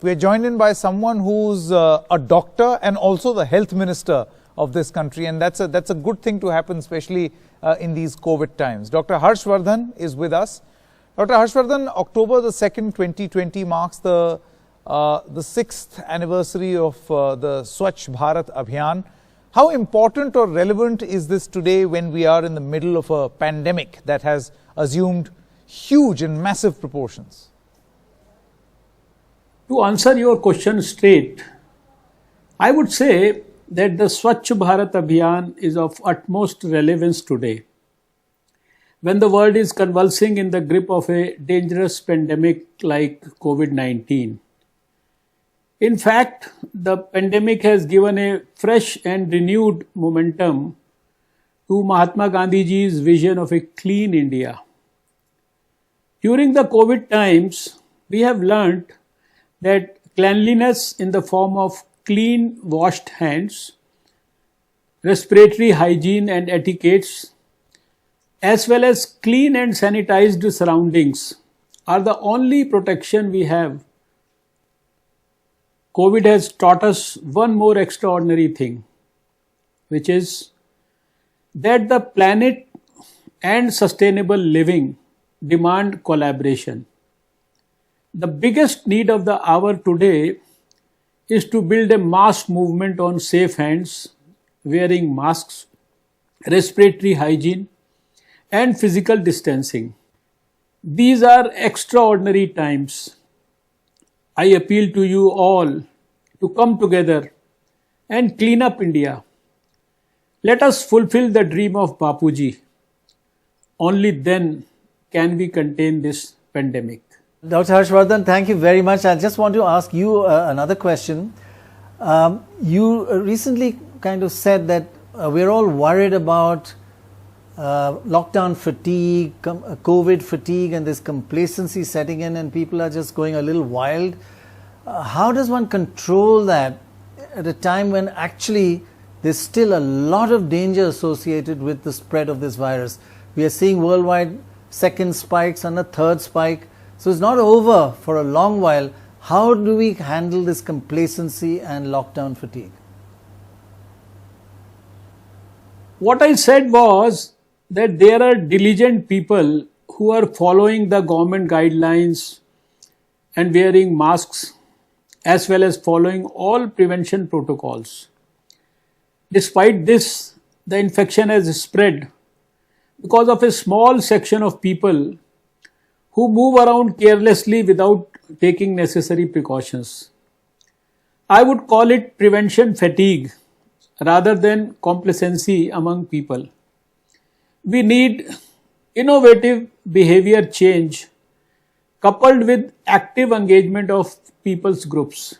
we're joined in by someone who's a doctor and also the health minister of this country, and that's a good thing to happen, especially in these COVID times. Dr. Harsh Vardhan is with us. Dr. Harsh Vardhan, October the 2nd, 2020 marks the 6th anniversary of the Swachh Bharat Abhiyan. How important or relevant is this today when we are in the middle of a pandemic that has assumed huge and massive proportions? To answer your question straight, I would say that the Swachh Bharat Abhiyan is of utmost relevance today, when the world is convulsing in the grip of a dangerous pandemic like COVID-19. In fact, the pandemic has given a fresh and renewed momentum to Mahatma Gandhiji's vision of a clean India. During the COVID times, we have learnt that cleanliness in the form of clean washed hands, respiratory hygiene and etiquettes, as well as clean and sanitized surroundings are the only protection we have. COVID has taught us one more extraordinary thing, which is that the planet and sustainable living demand collaboration. The biggest need of the hour today is to build a mass movement on safe hands, wearing masks, respiratory hygiene, and physical distancing. These are extraordinary times. I appeal to you all to come together and clean up India. Let us fulfill the dream of Bapuji. Only then can we contain this pandemic. Dr. Harsh Vardhan, thank you very much. I just want to ask you another question. You recently kind of said that we're all worried about lockdown fatigue, COVID fatigue, and this complacency setting in, and people are just going a little wild. How does one control that at a time when actually there's still a lot of danger associated with the spread of this virus? We are seeing worldwide second spikes and a third spike. So it's not over for a long while. How do we handle this complacency and lockdown fatigue? What I said was that there are diligent people who are following the government guidelines and wearing masks, as well as following all prevention protocols. Despite this, the infection has spread because of a small section of people who move around carelessly without taking necessary precautions. I would call it prevention fatigue rather than complacency among people. We need innovative behavior change coupled with active engagement of people's groups.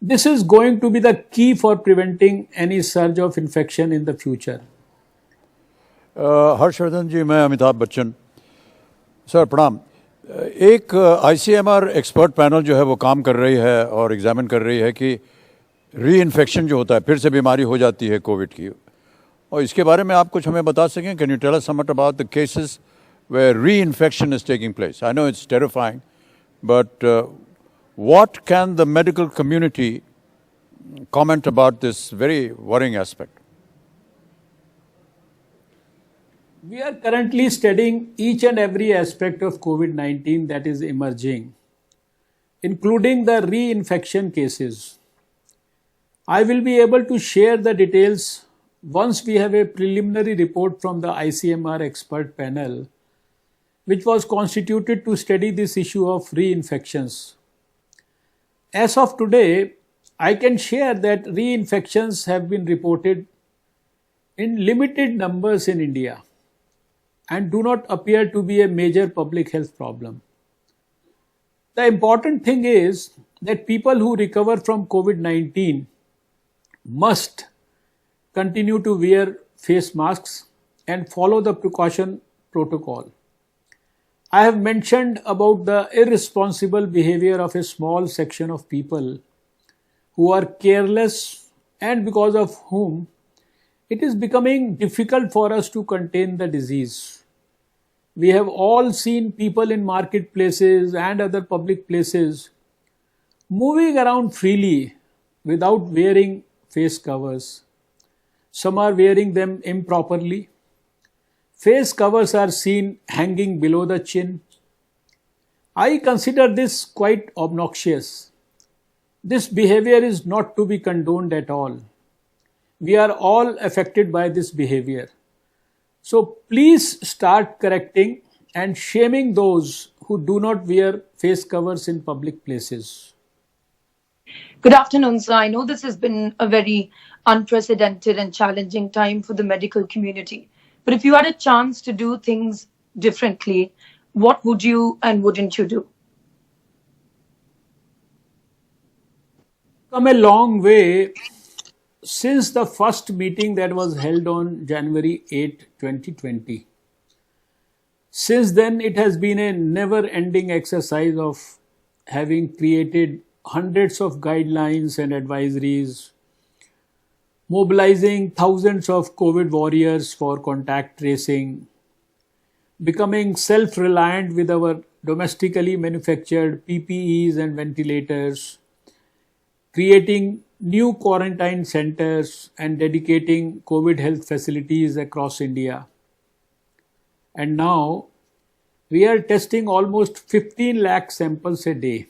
This is going to be the key for preventing any surge of infection in the future. Harshvardhan जी, मैं Amitabh Bachchan sir, प्रणाम। एक ICMR expert panel जो है वो काम कर रही है और एग्जामिन कर रही है कि री इन्फेक्शन जो होता है, फिर से बीमारी हो जाती है कोविड की, और इसके बारे में आप कुछ हमें बता सकें? Can you tell us something about the cases where reinfection is taking place? I know it's terrifying, but what can the medical community comment about this very worrying aspect? We are currently studying each and every aspect of COVID-19 that is emerging, including the reinfection cases. I will be able to share the details once we have a preliminary report from the ICMR expert panel, which was constituted to study this issue of reinfections. As of today, I can share that reinfections have been reported in limited numbers in India and do not appear to be a major public health problem. The important thing is that people who recover from COVID-19 must continue to wear face masks and follow the precaution protocol. I have mentioned about the irresponsible behavior of a small section of people who are careless and because of whom it is becoming difficult for us to contain the disease. We have all seen people in marketplaces and other public places moving around freely without wearing face covers. Some are wearing them improperly. Face covers are seen hanging below the chin. I consider this quite obnoxious. This behavior is not to be condoned at all. We are all affected by this behavior. So please start correcting and shaming those who do not wear face covers in public places. Good afternoon, sir. I know this has been a very unprecedented and challenging time for the medical community. But if you had a chance to do things differently, what would you and wouldn't you do? Come a long way since the first meeting that was held on January 8, 2020. Since then, it has been a never-ending exercise of having created hundreds of guidelines and advisories, mobilizing thousands of COVID warriors for contact tracing, becoming self-reliant with our domestically manufactured PPEs and ventilators, creating new quarantine centers and dedicating COVID health facilities across India. And now we are testing almost 15 lakh samples a day.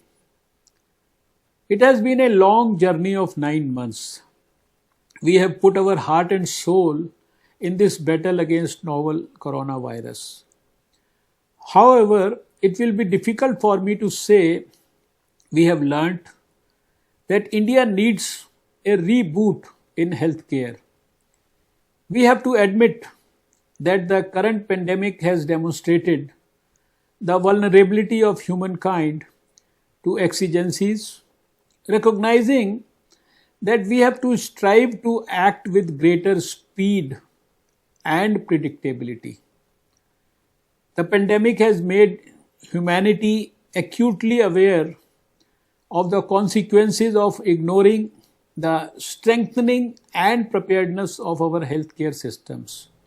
It has been a long journey of 9 months. We have put our heart and soul in this battle against novel coronavirus. However, it will be difficult for me to say we have learnt that India needs a reboot in healthcare. We have to admit that the current pandemic has demonstrated the vulnerability of humankind to exigencies, recognizing that we have to strive to act with greater speed and predictability. The pandemic has made humanity acutely aware of the consequences of ignoring the strengthening and preparedness of our healthcare systems.